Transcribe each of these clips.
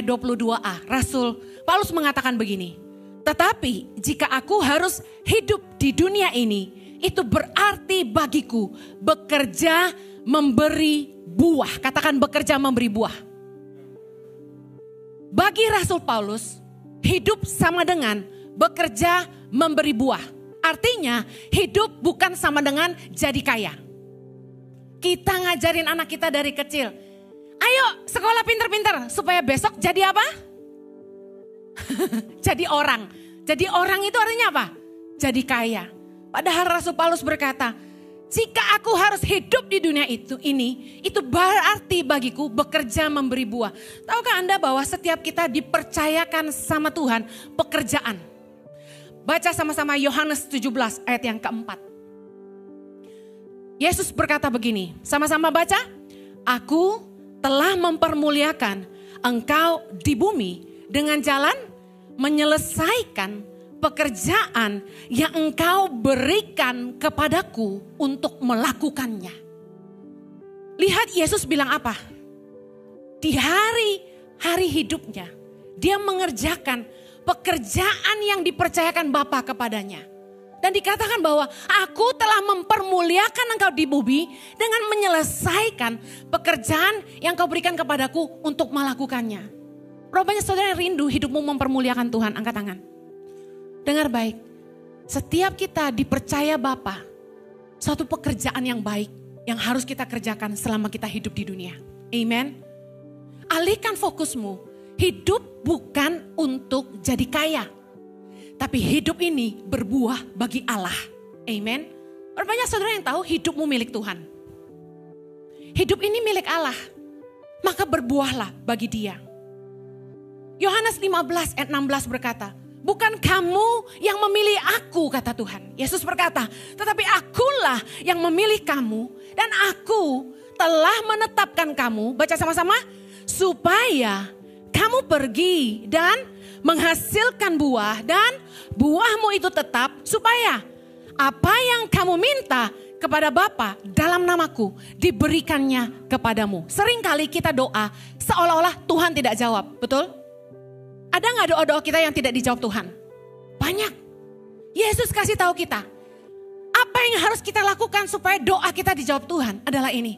ayat 22a, Rasul Paulus mengatakan begini. Tetapi jika aku harus hidup di dunia ini, itu berarti bagiku bekerja memberi buah. Katakan bekerja memberi buah. Bagi Rasul Paulus, hidup sama dengan bekerja memberi buah. Artinya hidup bukan sama dengan jadi kaya. Kita ngajarin anak kita dari kecil. Ayo sekolah pinter-pinter supaya besok jadi apa? Jadi orang. Jadi orang itu artinya apa? Jadi kaya. Padahal Rasul Paulus berkata, jika aku harus hidup di dunia ini, itu berarti bagiku bekerja memberi buah. Tahukah Anda bahwa setiap kita dipercayakan sama Tuhan pekerjaan? Baca sama-sama Yohanes 17 ayat yang keempat. Yesus berkata begini, sama-sama baca. Aku telah mempermuliakan engkau di bumi dengan jalan menyelesaikan pekerjaan yang engkau berikan kepadaku untuk melakukannya. Lihat Yesus bilang apa? Di hari hidupnya, dia mengerjakan pekerjaan yang dipercayakan Bapa kepadanya. Dan dikatakan bahwa aku telah mempermuliakan engkau di bumi dengan menyelesaikan pekerjaan yang kau berikan kepadaku untuk melakukannya. Berapa banyak saudara yang rindu hidupmu mempermuliakan Tuhan? Angkat tangan. Dengar baik, setiap kita dipercaya Bapa satu pekerjaan yang baik yang harus kita kerjakan selama kita hidup di dunia. Amen. Alihkan fokusmu, hidup bukan untuk jadi kaya. Tapi hidup ini berbuah bagi Allah. Amen. Banyak saudara yang tahu hidupmu milik Tuhan. Hidup ini milik Allah. Maka berbuahlah bagi Dia. Yohanes 15 ayat 16 berkata, bukan kamu yang memilih aku, kata Tuhan. Yesus berkata, tetapi akulah yang memilih kamu. Dan aku telah menetapkan kamu, baca sama-sama, supaya kamu pergi dan menghasilkan buah. Dan buahmu itu tetap, supaya apa yang kamu minta kepada Bapa dalam namaku diberikannya kepadamu. Seringkali kita doa seolah-olah Tuhan tidak jawab, betul? Ada gak doa-doa kita yang tidak dijawab Tuhan? Banyak. Yesus kasih tahu kita. Apa yang harus kita lakukan supaya doa kita dijawab Tuhan adalah ini.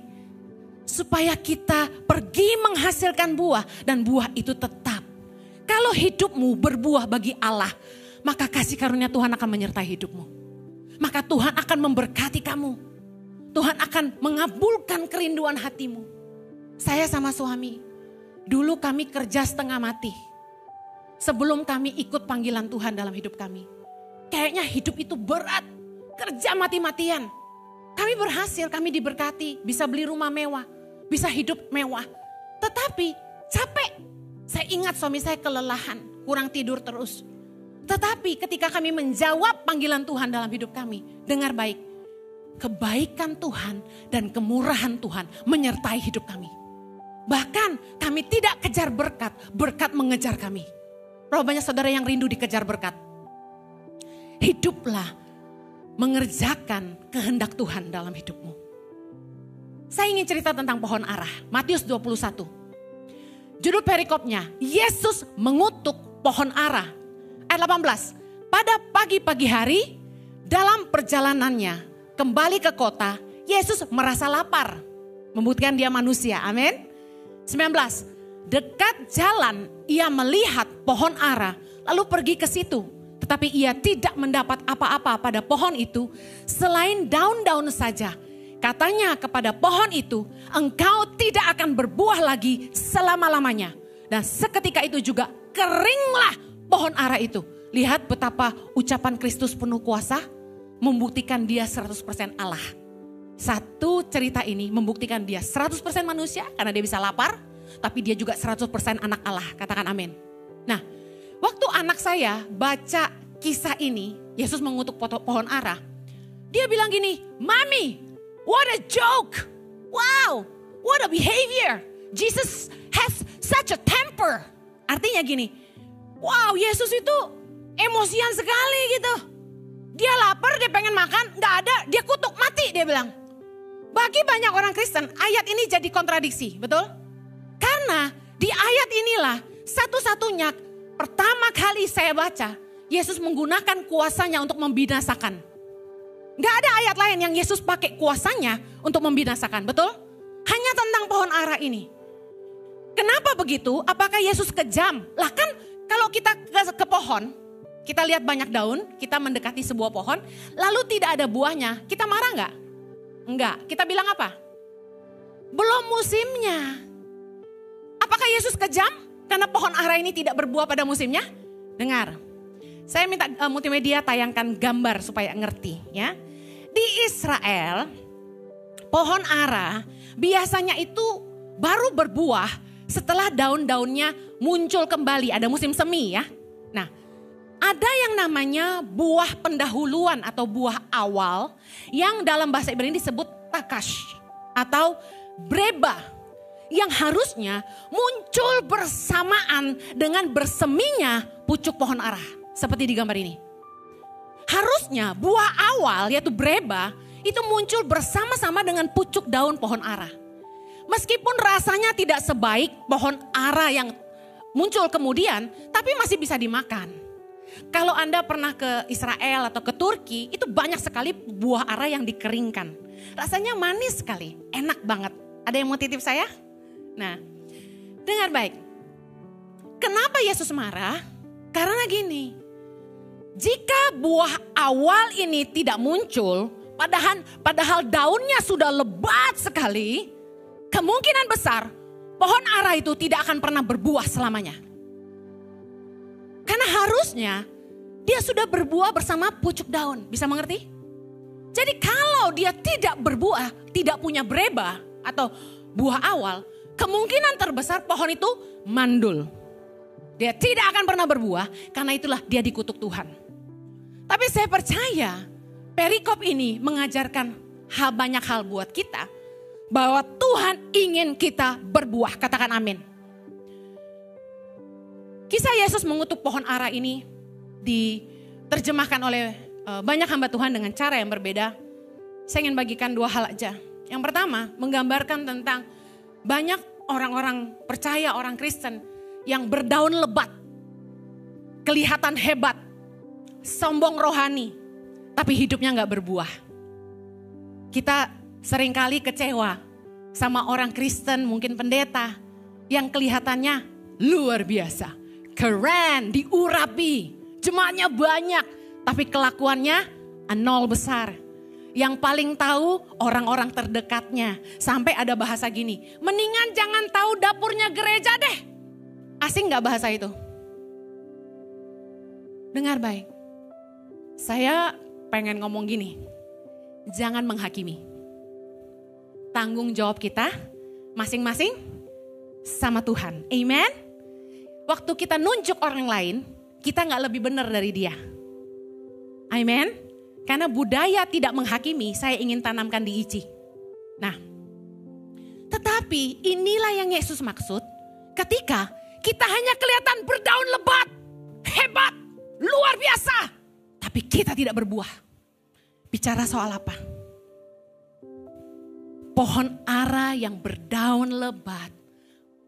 Supaya kita pergi menghasilkan buah dan buah itu tetap. Kalau hidupmu berbuah bagi Allah, maka kasih karunia Tuhan akan menyertai hidupmu. Maka Tuhan akan memberkati kamu. Tuhan akan mengabulkan kerinduan hatimu. Saya sama suami, dulu kami kerja setengah mati. Sebelum kami ikut panggilan Tuhan dalam hidup kami. Kayaknya hidup itu berat. Kerja mati-matian. Kami berhasil, kami diberkati. Bisa beli rumah mewah. Bisa hidup mewah. Tetapi capek. Saya ingat suami saya kelelahan. Kurang tidur terus. Tetapi ketika kami menjawab panggilan Tuhan dalam hidup kami. Dengar baik. Kebaikan Tuhan dan kemurahan Tuhan menyertai hidup kami. Bahkan kami tidak kejar berkat. Berkat mengejar kami. Berapa banyak saudara yang rindu dikejar berkat? Hiduplah mengerjakan kehendak Tuhan dalam hidupmu. Saya ingin cerita tentang pohon ara. Matius 21. Judul perikopnya, Yesus mengutuk pohon ara. Ayat 18. Pada pagi-pagi hari, dalam perjalanannya kembali ke kota, Yesus merasa lapar. Membuktikan dia manusia, amin. 19. Dekat jalan ia melihat pohon ara lalu pergi ke situ. Tetapi ia tidak mendapat apa-apa pada pohon itu selain daun-daun saja. Katanya kepada pohon itu, engkau tidak akan berbuah lagi selama-lamanya. Dan seketika itu juga keringlah pohon ara itu. Lihat betapa ucapan Kristus penuh kuasa membuktikan dia 100% Allah. Satu cerita ini membuktikan dia 100% manusia karena dia bisa lapar. Tapi dia juga 100% anak Allah. Katakan amin. Nah, waktu anak saya baca kisah ini, Yesus mengutuk pohon ara. Dia bilang gini, Mami, what a joke. Wow, what a behavior. Jesus has such a temper. Artinya gini, wow Yesus itu emosian sekali gitu. Dia lapar, dia pengen makan, gak ada, dia kutuk, mati dia bilang. Bagi banyak orang Kristen, ayat ini jadi kontradiksi, betul? Karena di ayat inilah Satu-satunya pertama kali saya baca, Yesus menggunakan kuasanya untuk membinasakan. Gak ada ayat lain yang Yesus pakai kuasanya untuk membinasakan, betul? Hanya tentang pohon ara ini. Kenapa begitu? Apakah Yesus kejam? Lah kan kalau kita ke pohon, kita lihat banyak daun, kita mendekati sebuah pohon, lalu tidak ada buahnya, kita marah gak? Enggak, kita bilang apa? Belum musimnya. Apakah Yesus kejam karena pohon ara ini tidak berbuah pada musimnya? Dengar, saya minta multimedia tayangkan gambar supaya ngerti ya. Di Israel, pohon ara biasanya itu baru berbuah setelah daun-daunnya muncul kembali. Ada musim semi ya. Nah, ada yang namanya buah pendahuluan atau buah awal yang dalam bahasa Ibrani disebut takash atau breba, yang harusnya muncul bersamaan dengan berseminya pucuk pohon ara seperti di gambar ini. Harusnya buah awal yaitu breba itu muncul bersama-sama dengan pucuk daun pohon ara. Meskipun rasanya tidak sebaik pohon ara yang muncul kemudian, tapi masih bisa dimakan. Kalau Anda pernah ke Israel atau ke Turki, itu banyak sekali buah ara yang dikeringkan. Rasanya manis sekali, enak banget. Ada yang mau titip saya? Nah, dengar baik. Kenapa Yesus marah? Karena gini, jika buah awal ini tidak muncul, padahal daunnya sudah lebat sekali, kemungkinan besar pohon ara itu tidak akan pernah berbuah selamanya. Karena harusnya dia sudah berbuah bersama pucuk daun, bisa mengerti? Jadi kalau dia tidak berbuah, tidak punya breba atau buah awal, kemungkinan terbesar pohon itu mandul. Dia tidak akan pernah berbuah, karena itulah dia dikutuk Tuhan. Tapi saya percaya perikop ini mengajarkan banyak hal buat kita, bahwa Tuhan ingin kita berbuah, katakan amin. Kisah Yesus mengutuk pohon ara ini diterjemahkan oleh banyak hamba Tuhan dengan cara yang berbeda. Saya ingin bagikan dua hal aja. Yang pertama, menggambarkan tentang banyak orang-orang percaya, orang Kristen yang berdaun lebat, kelihatan hebat, sombong rohani, tapi hidupnya gak berbuah. Kita seringkali kecewa sama orang Kristen, mungkin pendeta, yang kelihatannya luar biasa, keren, diurapi, jemaatnya banyak, tapi kelakuannya nol besar. Yang paling tahu orang-orang terdekatnya. Sampai ada bahasa gini, mendingan jangan tahu dapurnya gereja deh. Asing gak bahasa itu? Dengar baik. Saya pengen ngomong gini, jangan menghakimi. Tanggung jawab kita masing-masing sama Tuhan. Amen. Waktu kita nunjuk orang lain, kita gak lebih benar dari dia. Amen. Karena budaya tidak menghakimi, saya ingin tanamkan di ICI. Nah, tetapi inilah yang Yesus maksud ketika kita hanya kelihatan berdaun lebat, hebat, luar biasa, tapi kita tidak berbuah. Bicara soal apa? Pohon ara yang berdaun lebat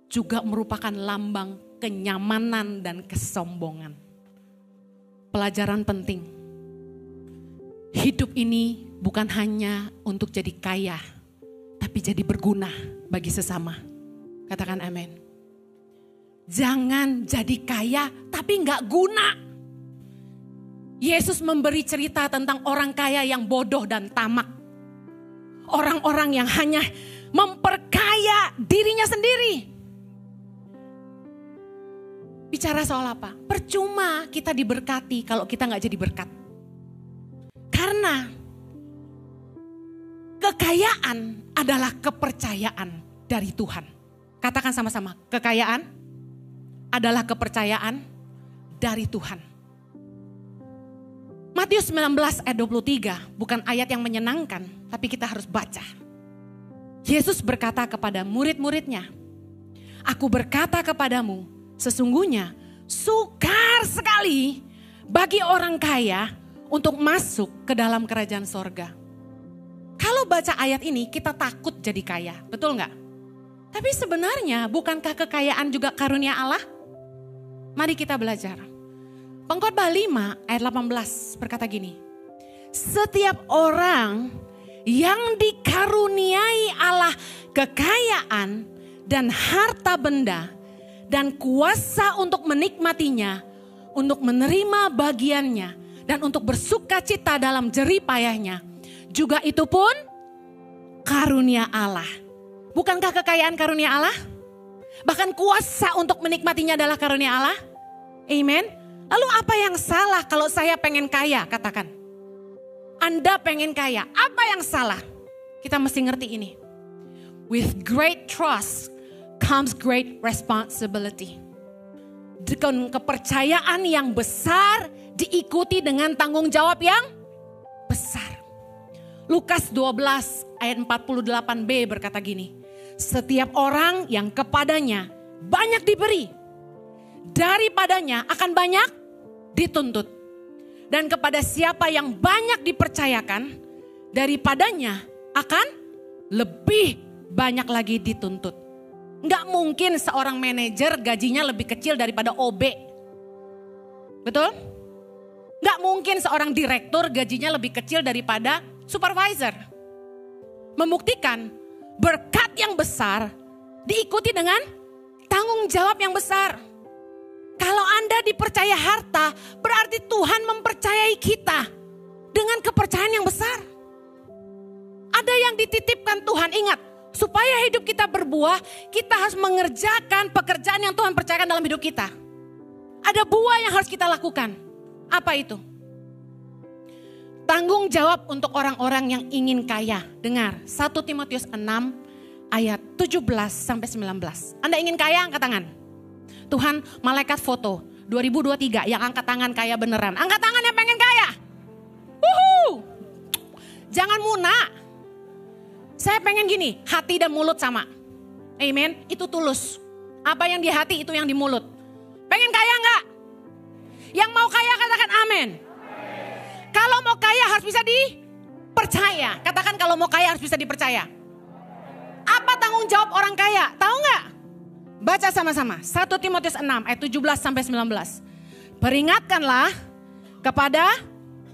juga merupakan lambang kenyamanan dan kesombongan. Pelajaran penting. Hidup ini bukan hanya untuk jadi kaya, tapi jadi berguna bagi sesama. Katakan amin. Jangan jadi kaya tapi gak guna. Yesus memberi cerita tentang orang kaya yang bodoh dan tamak. Orang-orang yang hanya memperkaya dirinya sendiri. Bicara soal apa? Percuma kita diberkati kalau kita gak jadi berkat. Karena kekayaan adalah kepercayaan dari Tuhan. Katakan sama-sama, kekayaan adalah kepercayaan dari Tuhan. Matius 19 ayat 23 bukan ayat yang menyenangkan, tapi kita harus baca. Yesus berkata kepada murid-muridnya, "Aku berkata kepadamu, sesungguhnya sukar sekali bagi orang kaya untuk masuk ke dalam kerajaan sorga." Kalau baca ayat ini kita takut jadi kaya, betul nggak? Tapi sebenarnya bukankah kekayaan juga karunia Allah? Mari kita belajar. Pengkhotbah 5 ayat 18 berkata gini. Setiap orang yang dikaruniai Allah kekayaan dan harta benda dan kuasa untuk menikmatinya, untuk menerima bagiannya dan untuk bersuka cita dalam jerih payahnya, juga itu pun karunia Allah. Bukankah kekayaan karunia Allah? Bahkan kuasa untuk menikmatinya adalah karunia Allah. Amen. Lalu apa yang salah kalau saya pengen kaya? Katakan. Anda pengen kaya. Apa yang salah? Kita mesti ngerti ini. With great trust comes great responsibility. Dengan kepercayaan yang besar diikuti dengan tanggung jawab yang besar. Lukas 12 ayat 48b berkata gini. Setiap orang yang kepadanya banyak diberi, daripadanya akan banyak dituntut. Dan kepada siapa yang banyak dipercayakan, daripadanya akan lebih banyak lagi dituntut. Nggak mungkin seorang manajer gajinya lebih kecil daripada OB. Betul? Nggak mungkin seorang direktur gajinya lebih kecil daripada supervisor. Membuktikan berkat yang besar diikuti dengan tanggung jawab yang besar. Kalau Anda dipercaya harta, berarti Tuhan mempercayai kita dengan kepercayaan yang besar. Ada yang dititipkan Tuhan, ingat, supaya hidup kita berbuah, kita harus mengerjakan pekerjaan yang Tuhan percayakan dalam hidup kita. Ada buah yang harus kita lakukan. Apa itu? Tanggung jawab untuk orang-orang yang ingin kaya. Dengar, 1 Timotius 6 ayat 17 sampai 19. Anda ingin kaya, angkat tangan. Tuhan, malaikat foto 2023 yang angkat tangan kaya beneran. Angkat tangan yang pengen kaya. Jangan muna. Saya pengen gini, hati dan mulut sama. Amen, itu tulus. Apa yang di hati itu yang di mulut. Pengen kaya enggak? Yang mau kaya katakan amin. Kalau mau kaya harus bisa dipercaya. Katakan kalau mau kaya harus bisa dipercaya. Apa tanggung jawab orang kaya? Tahu nggak? Baca sama-sama. 1 Timotius 6 ayat 17 sampai 19. Peringatkanlah kepada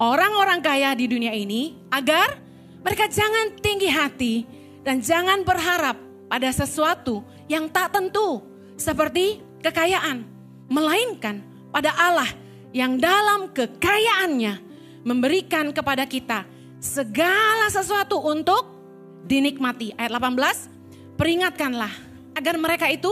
orang-orang kaya di dunia ini agar mereka jangan tinggi hati dan jangan berharap pada sesuatu yang tak tentu seperti kekayaan, melainkan pada Allah yang dalam kekayaannya memberikan kepada kita segala sesuatu untuk dinikmati. Ayat 18, peringatkanlah agar mereka itu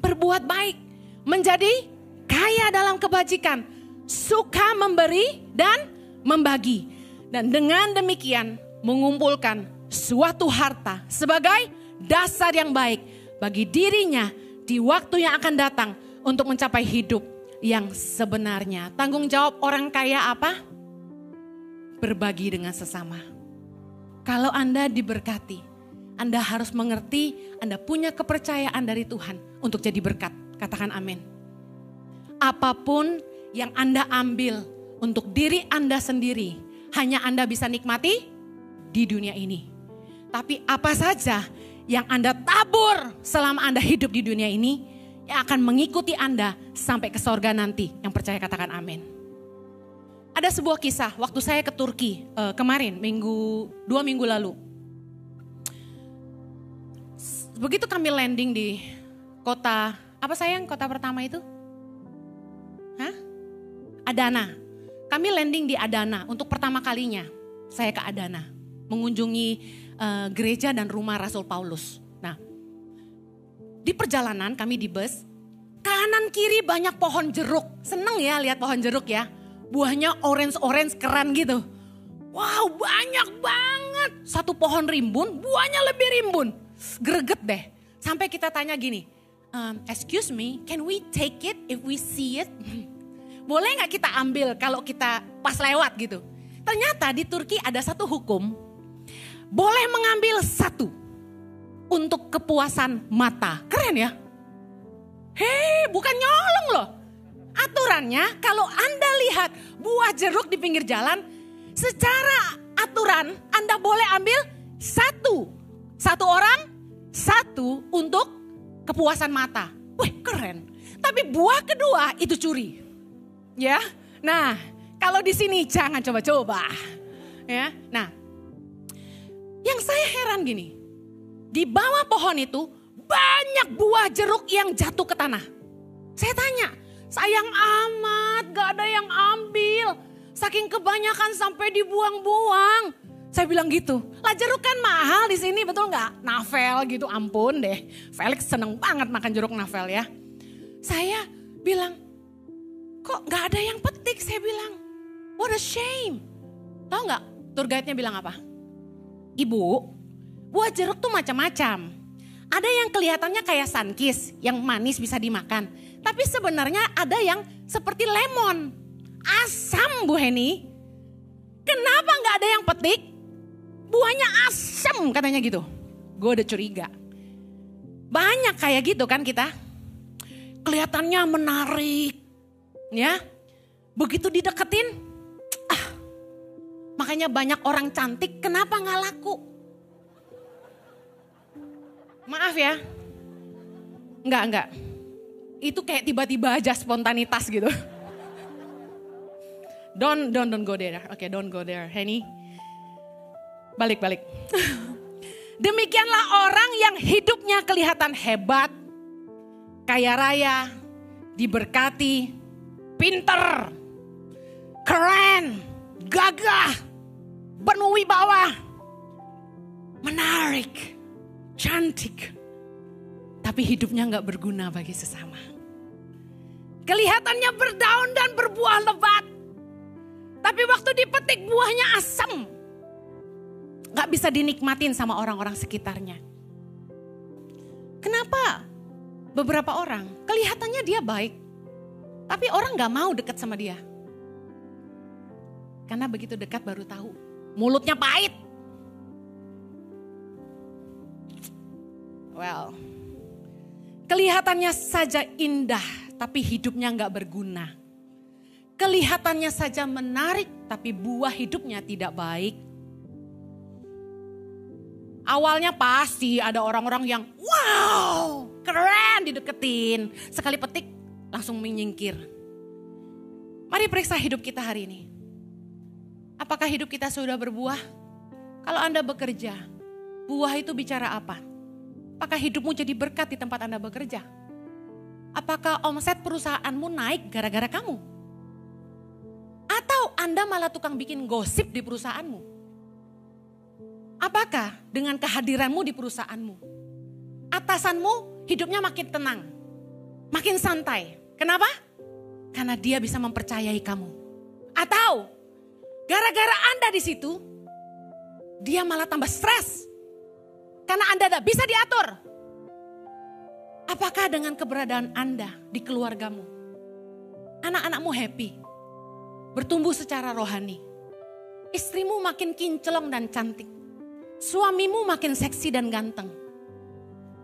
berbuat baik, menjadi kaya dalam kebajikan, suka memberi dan membagi. Dan dengan demikian mengumpulkan suatu harta sebagai dasar yang baik bagi dirinya di waktu yang akan datang untuk mencapai hidup yang sebenarnya. Tanggung jawab orang kaya apa? Berbagi dengan sesama. Kalau Anda diberkati, Anda harus mengerti Anda punya kepercayaan dari Tuhan untuk jadi berkat. Katakan amin. Apapun yang Anda ambil untuk diri Anda sendiri, hanya Anda bisa nikmati di dunia ini. Tapi apa saja yang Anda tabur selama Anda hidup di dunia ini, yang akan mengikuti Anda sampai ke sorga nanti. Yang percaya katakan amin. Ada sebuah kisah waktu saya ke Turki kemarin, 2 minggu lalu. Begitu kami landing di kota, apa sayang kota pertama itu? Adana. Kami landing di Adana untuk pertama kalinya saya ke Adana. Mengunjungi gereja dan rumah Rasul Paulus. Nah, di perjalanan kami di bus, kanan kiri banyak pohon jeruk. Seneng ya lihat pohon jeruk ya. Buahnya orange keren gitu. Wow, banyak banget. Satu pohon rimbun, buahnya lebih rimbun. Greget deh. Sampai kita tanya gini, excuse me, can we take it if we see it? Boleh gak kita ambil kalau kita pas lewat gitu? Ternyata di Turki ada satu hukum, boleh mengambil satu untuk kepuasan mata. Keren ya? Hei, bukan nyolong loh. Aturannya kalau Anda lihat buah jeruk di pinggir jalan, secara aturan Anda boleh ambil satu. Satu orang, satu untuk kepuasan mata. Wih, keren. Tapi buah kedua itu curi. Ya. Nah, kalau di sini jangan coba-coba. Ya. Nah, yang saya heran gini. Di bawah pohon itu banyak buah jeruk yang jatuh ke tanah. Saya tanya, sayang amat gak ada yang ambil. Saking kebanyakan sampai dibuang-buang. Saya bilang gitu, lah jeruk kan mahal di sini, betul nggak? Navel gitu, ampun deh. Felix seneng banget makan jeruk Navel ya. Saya bilang, kok nggak ada yang petik? Saya bilang, what a shame. Tahu nggak? Tour guide-nya bilang apa? Ibu, buah jeruk tuh macam-macam. Ada yang kelihatannya kayak sunkist, yang manis bisa dimakan. Tapi sebenarnya ada yang seperti lemon, asam Bu Heni. Kenapa nggak ada yang petik? Buahnya asam katanya gitu. Gue udah curiga. Banyak kayak gitu kan kita. Kelihatannya menarik. Ya. Begitu dideketin. Makanya banyak orang cantik kenapa gak laku? Maaf ya. Enggak. Itu kayak tiba-tiba aja spontanitas gitu. Don't go there. Oke, don't go there. Henny. Balik. Demikianlah orang yang hidupnya kelihatan hebat, kaya raya, diberkati, pinter, keren, gagah, berwibawa, menarik, cantik. Tapi hidupnya gak berguna bagi sesama. Kelihatannya berdaun dan berbuah lebat. Tapi waktu dipetik buahnya asam. Gak bisa dinikmatin sama orang-orang sekitarnya. Kenapa? Beberapa orang kelihatannya dia baik. Tapi orang gak mau dekat sama dia. Karena begitu dekat baru tahu. Mulutnya pahit. Well, kelihatannya saja indah tapi hidupnya gak berguna. Kelihatannya saja menarik tapi buah hidupnya tidak baik. Awalnya pasti ada orang-orang yang wow keren dideketin. Sekali petik langsung menyingkir. Mari periksa hidup kita hari ini. Apakah hidup kita sudah berbuah? Kalau Anda bekerja, buah itu bicara apa? Apakah hidupmu jadi berkat di tempat Anda bekerja? Apakah omset perusahaanmu naik gara-gara kamu? Atau Anda malah tukang bikin gosip di perusahaanmu? Apakah dengan kehadiranmu di perusahaanmu, atasanmu hidupnya makin tenang, makin santai? Kenapa? Karena dia bisa mempercayai kamu. Atau gara-gara Anda di situ, dia malah tambah stres. Karena Anda tidak bisa diatur. Apakah dengan keberadaan Anda di keluargamu, anak-anakmu happy, bertumbuh secara rohani, istrimu makin kinclong dan cantik, suamimu makin seksi dan ganteng,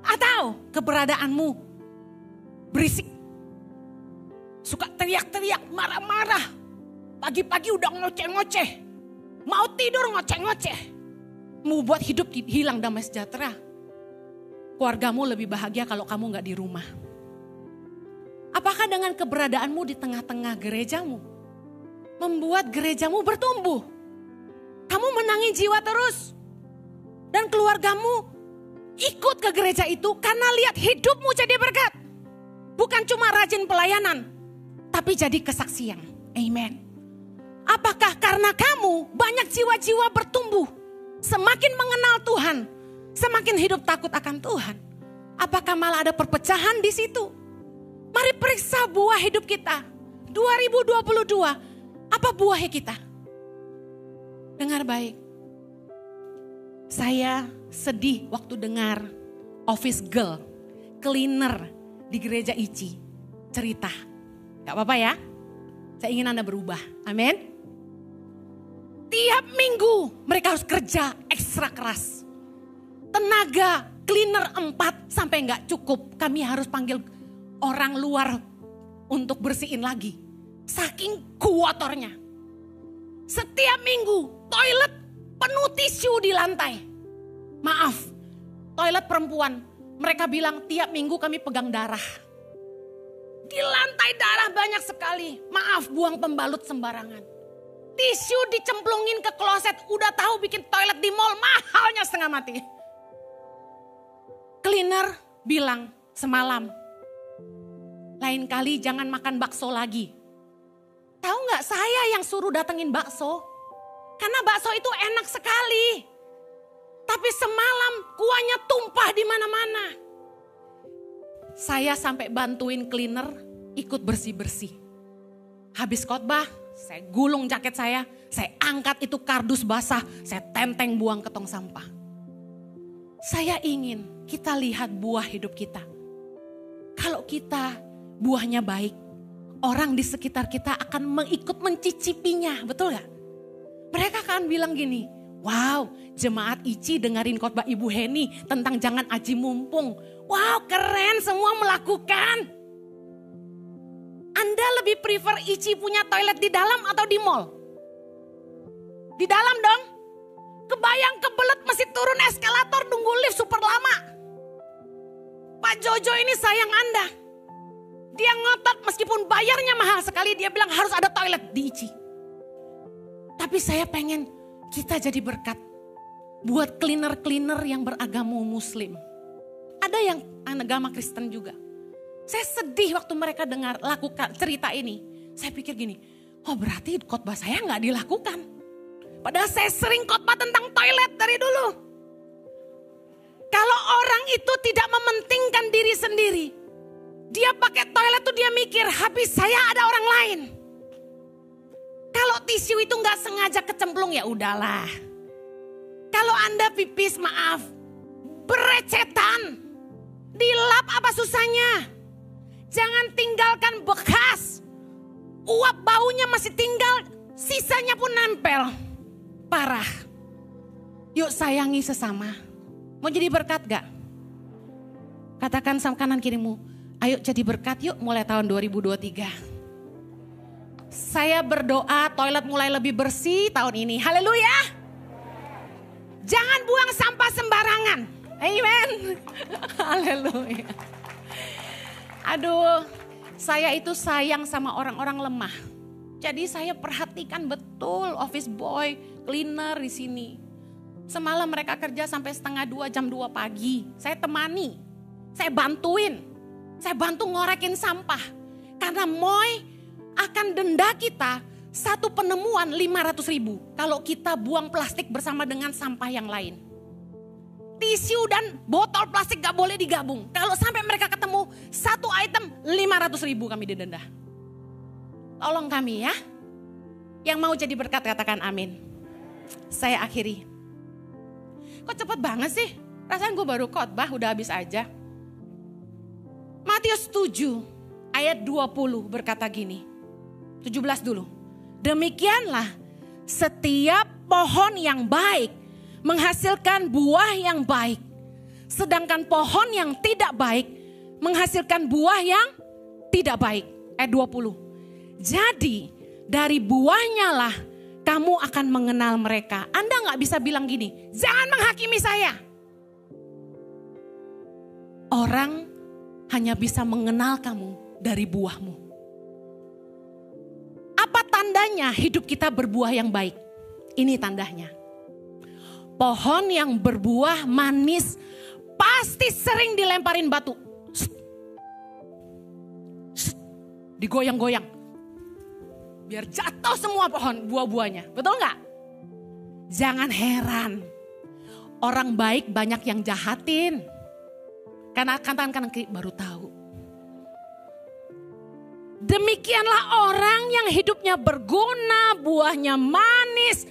atau keberadaanmu berisik, suka teriak-teriak, marah-marah, pagi-pagi udah ngoceh-ngoceh, mau tidur ngoceh-ngoceh, mau buat hidup hilang damai sejahtera. Keluargamu lebih bahagia kalau kamu gak di rumah. Apakah dengan keberadaanmu di tengah-tengah gerejamu membuat gerejamu bertumbuh? Kamu menangin jiwa terus. Dan keluargamu ikut ke gereja itu karena lihat hidupmu jadi berkat. Bukan cuma rajin pelayanan, tapi jadi kesaksian. Amen. Apakah karena kamu banyak jiwa-jiwa bertumbuh, semakin mengenal Tuhan, semakin hidup takut akan Tuhan? Apakah malah ada perpecahan di situ? Mari periksa buah hidup kita. 2022, apa buahnya kita? Dengar baik. Saya sedih waktu dengar office girl, cleaner di gereja ICI cerita. Gak apa-apa ya, saya ingin Anda berubah. Amin. Tiap minggu mereka harus kerja ekstra keras. Tenaga cleaner 4 sampai gak cukup. Kami harus panggil orang luar untuk bersihin lagi. Saking kotornya. Setiap minggu toilet penuh tisu di lantai. Maaf, toilet perempuan. Mereka bilang tiap minggu kami pegang darah. Di lantai darah banyak sekali. Maaf, buang pembalut sembarangan. Tisu dicemplungin ke kloset. Udah tahu bikin toilet di mall mahalnya setengah mati. Cleaner bilang semalam, lain kali jangan makan bakso lagi. Tahu nggak, saya yang suruh datengin bakso. Karena bakso itu enak sekali. Tapi semalam kuahnya tumpah di mana-mana. Saya sampai bantuin cleaner ikut bersih-bersih. Habis khotbah, saya gulung jaket saya angkat itu kardus basah, saya tenteng buang ke tong sampah. Saya ingin kita lihat buah hidup kita. Kalau kita buahnya baik, orang di sekitar kita akan mengikut mencicipinya, betul gak? Mereka akan bilang gini, wow, jemaat ICI dengerin khotbah Ibu Heni tentang jangan aji mumpung. Wow, keren, semua melakukan. Anda lebih prefer ICI punya toilet di dalam atau di mall? Di dalam dong. Kebayang kebelet mesti turun eskalator nunggu lift super lama. Pak Jojo ini sayang Anda. Dia ngotot meskipun bayarnya mahal sekali, dia bilang harus ada toilet di ICI. Tapi saya pengen kita jadi berkat buat cleaner-cleaner yang beragama Muslim. Ada yang agama Kristen juga. Saya sedih waktu mereka dengar lakukan cerita ini. Saya pikir gini, oh berarti khotbah saya nggak dilakukan. Padahal saya sering khotbah tentang toilet dari dulu. Kalau orang itu tidak mementingkan diri sendiri, dia pakai toilet tuh dia mikir habis saya ada orang lain. Kalau tisu itu nggak sengaja kecemplung ya udahlah. Kalau Anda pipis maaf, berecetan, dilap apa susahnya? Jangan tinggalkan bekas. Uap baunya masih tinggal, sisanya pun nempel. Parah. Yuk sayangi sesama. Mau jadi berkat gak? Katakan sama kanan kirimu, ayo jadi berkat yuk mulai tahun 2023. Saya berdoa toilet mulai lebih bersih tahun ini. Haleluya. Jangan buang sampah sembarangan. Amen. Haleluya. Aduh, saya itu sayang sama orang-orang lemah. Jadi saya perhatikan betul office boy, cleaner di sini. Semalam mereka kerja sampai 1:30 jam 2 pagi. Saya temani, saya bantuin. Saya bantu ngorekin sampah. Karena Moy akan denda kita satu penemuan 500.000 kalau kita buang plastik bersama dengan sampah yang lain. Tisu dan botol plastik gak boleh digabung. Kalau sampai mereka ketemu satu item 500.000 kami didenda. Tolong kami ya. Yang mau jadi berkat katakan amin. Saya akhiri. Kok cepet banget sih? Rasanya gue baru khotbah udah habis aja. Matius 7 ayat 20 berkata gini. 17 dulu. Demikianlah setiap pohon yang baik menghasilkan buah yang baik. Sedangkan pohon yang tidak baik menghasilkan buah yang tidak baik. Ayat 20. Jadi dari buahnya lah kamu akan mengenal mereka. Anda gak bisa bilang gini, jangan menghakimi saya. Orang hanya bisa mengenal kamu dari buahmu. Apa tandanya hidup kita berbuah yang baik? Ini tandanya. Pohon yang berbuah manis pasti sering dilemparin batu. Digoyang-goyang. Biar jatuh semua pohon buah-buahnya. Betul gak? Jangan heran. Orang baik banyak yang jahatin. Karena kanan kiri baru tahu. Demikianlah orang yang hidupnya berguna, buahnya manis.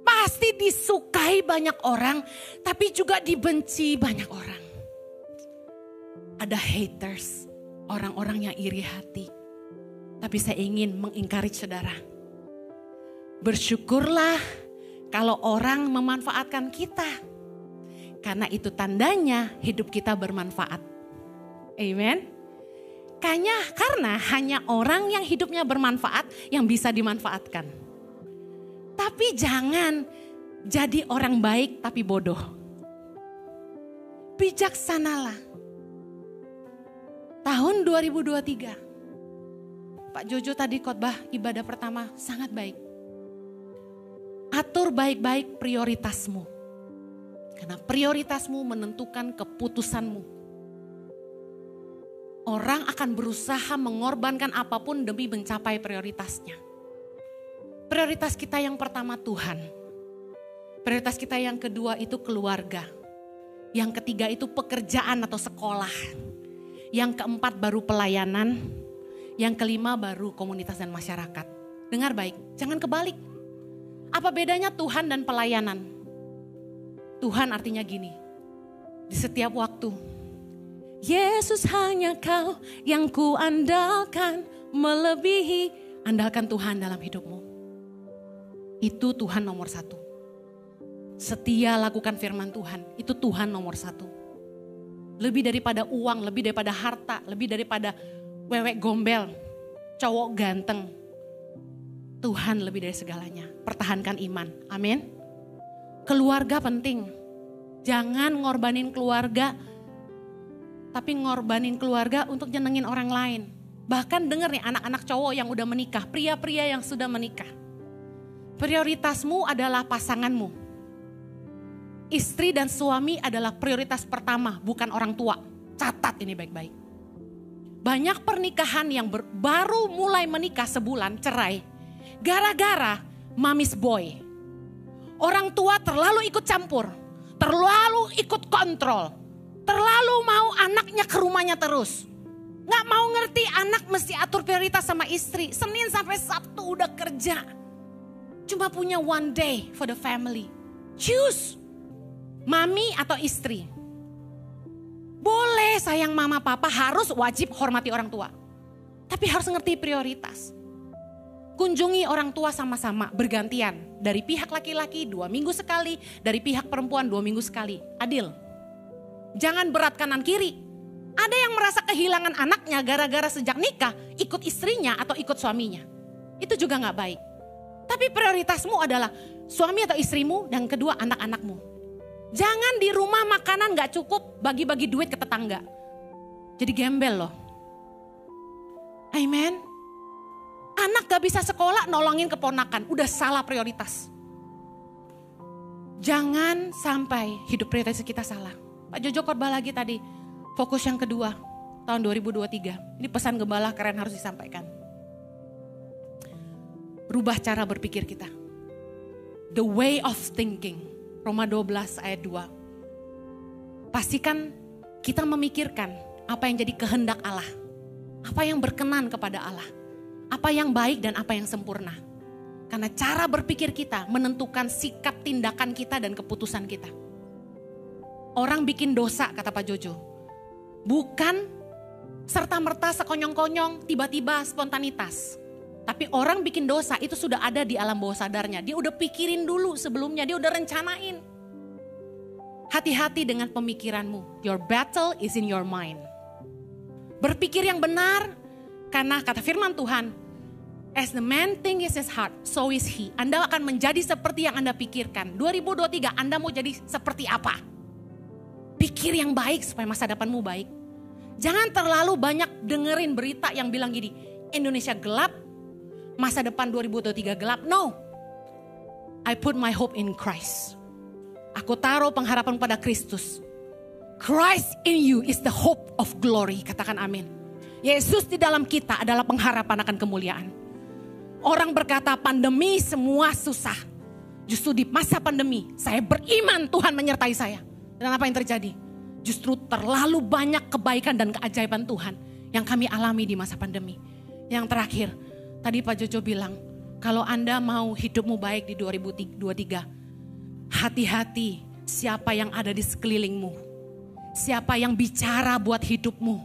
Pasti disukai banyak orang, tapi juga dibenci banyak orang. Ada haters, orang-orang yang iri hati. Tapi saya ingin mengencourage saudara. Bersyukurlah kalau orang memanfaatkan kita. Karena itu tandanya hidup kita bermanfaat. Amen. Karena hanya orang yang hidupnya bermanfaat yang bisa dimanfaatkan. Tapi jangan jadi orang baik tapi bodoh. Bijaksanalah. Tahun 2023 Pak Jojo tadi khotbah ibadah pertama sangat baik. Atur baik-baik prioritasmu. Karena prioritasmu menentukan keputusanmu. Orang akan berusaha mengorbankan apapun demi mencapai prioritasnya. Prioritas kita yang pertama Tuhan. Prioritas kita yang kedua itu keluarga. Yang ketiga itu pekerjaan atau sekolah. Yang keempat baru pelayanan. Yang kelima baru komunitas dan masyarakat. Dengar baik, jangan kebalik. Apa bedanya Tuhan dan pelayanan? Tuhan artinya gini, di setiap waktu. Yesus hanya kau yang ku andalkan, melebihi. Andalkan Tuhan dalam hidupmu. Itu Tuhan nomor satu. Setia lakukan firman Tuhan, itu Tuhan nomor satu. Lebih daripada uang, lebih daripada harta, lebih daripada wewek gombel, cowok ganteng. Tuhan lebih dari segalanya. Pertahankan iman. Amin. Keluarga penting. Jangan ngorbanin keluarga, tapi ngorbanin keluarga untuk nyenengin orang lain. Bahkan denger nih anak-anak cowok yang udah menikah, pria-pria yang sudah menikah. Prioritasmu adalah pasanganmu. Istri dan suami adalah prioritas pertama, bukan orang tua. Catat ini baik-baik. Banyak pernikahan yang baru mulai menikah sebulan cerai. Gara-gara mami's boy. Orang tua terlalu ikut campur. Terlalu ikut kontrol. Terlalu mau anaknya ke rumahnya terus. Gak mau ngerti anak mesti atur prioritas sama istri. Senin sampai Sabtu udah kerja. Cuma punya one day for the family. Choose. Mami atau istri. Boleh sayang mama papa, harus wajib hormati orang tua. Tapi harus ngerti prioritas. Kunjungi orang tua sama-sama bergantian. Dari pihak laki-laki 2 minggu sekali, dari pihak perempuan 2 minggu sekali. Adil. Jangan berat kanan kiri. Ada yang merasa kehilangan anaknya gara-gara sejak nikah ikut istrinya atau ikut suaminya. Itu juga gak baik. Tapi prioritasmu adalah suami atau istrimu dan kedua anak-anakmu. Jangan di rumah makanan gak cukup bagi-bagi duit ke tetangga. Jadi gembel loh. Amen. Anak gak bisa sekolah nolongin keponakan. Udah salah prioritas. Jangan sampai hidup prioritas kita salah. Pak Jojo khotbah lagi tadi. Fokus yang kedua tahun 2023. Ini pesan gembala keren harus disampaikan. Rubah cara berpikir kita. The way of thinking. Roma 12 ayat 2. Pastikan kita memikirkan apa yang jadi kehendak Allah. Apa yang berkenan kepada Allah. Apa yang baik dan apa yang sempurna. Karena cara berpikir kita menentukan sikap tindakan kita dan keputusan kita. Orang bikin dosa kata Pak Jojo. Bukan serta-merta sekonyong-konyong tiba-tiba spontanitas. Tapi orang bikin dosa itu sudah ada di alam bawah sadarnya. Dia udah pikirin dulu sebelumnya, dia udah rencanain. Hati-hati dengan pemikiranmu. Your battle is in your mind. Berpikir yang benar, karena kata firman Tuhan, as the man thinks in his heart, so is he. Anda akan menjadi seperti yang Anda pikirkan. 2023 Anda mau jadi seperti apa? Pikir yang baik supaya masa depanmu baik. Jangan terlalu banyak dengerin berita yang bilang gini, Indonesia gelap, masa depan 2023 gelap. No. I put my hope in Christ. Aku taruh pengharapan pada Kristus. Christ in you is the hope of glory. Katakan amin. Yesus di dalam kita adalah pengharapan akan kemuliaan. Orang berkata pandemi semua susah. Justru di masa pandemi saya beriman Tuhan menyertai saya. Dan apa yang terjadi? Justru terlalu banyak kebaikan dan keajaiban Tuhan yang kami alami di masa pandemi. Yang terakhir, tadi Pak Jojo bilang, kalau Anda mau hidupmu baik di 2023, hati-hati siapa yang ada di sekelilingmu. Siapa yang bicara buat hidupmu.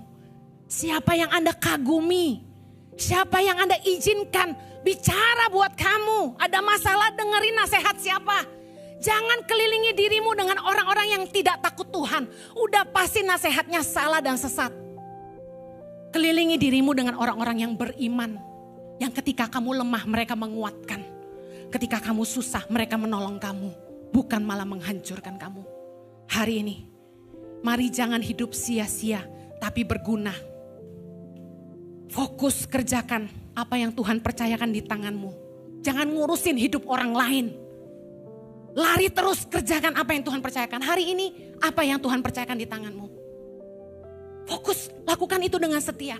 Siapa yang Anda kagumi. Siapa yang Anda izinkan bicara buat kamu. Ada masalah dengerin nasihat siapa. Jangan kelilingi dirimu dengan orang-orang yang tidak takut Tuhan. Udah pasti nasihatnya salah dan sesat. Kelilingi dirimu dengan orang-orang yang beriman. Yang ketika kamu lemah mereka menguatkan. Ketika kamu susah mereka menolong kamu. Bukan malah menghancurkan kamu. Hari ini mari jangan hidup sia-sia tapi berguna. Fokus kerjakan apa yang Tuhan percayakan di tanganmu. Jangan ngurusin hidup orang lain. Lari terus kerjakan apa yang Tuhan percayakan. Hari ini apa yang Tuhan percayakan di tanganmu. Fokus, lakukan itu dengan setia.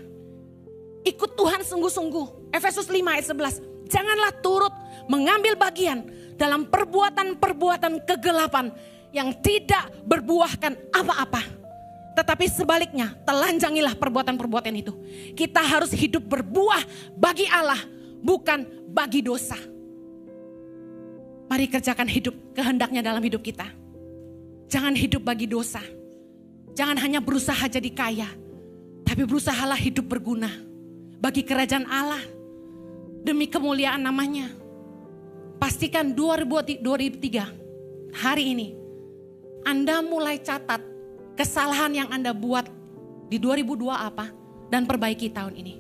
Ikut Tuhan sungguh-sungguh. Efesus 5 ayat 11. Janganlah turut mengambil bagian dalam perbuatan-perbuatan kegelapan yang tidak berbuahkan apa-apa. Tetapi sebaliknya, telanjangilah perbuatan-perbuatan itu. Kita harus hidup berbuah bagi Allah, bukan bagi dosa. Mari kerjakan hidup kehendaknya dalam hidup kita. Jangan hidup bagi dosa. Jangan hanya berusaha jadi kaya, tapi berusahalah hidup berguna bagi kerajaan Allah, demi kemuliaan namanya. Pastikan 2003 hari ini Anda mulai catat kesalahan yang Anda buat di 2002 apa dan perbaiki tahun ini.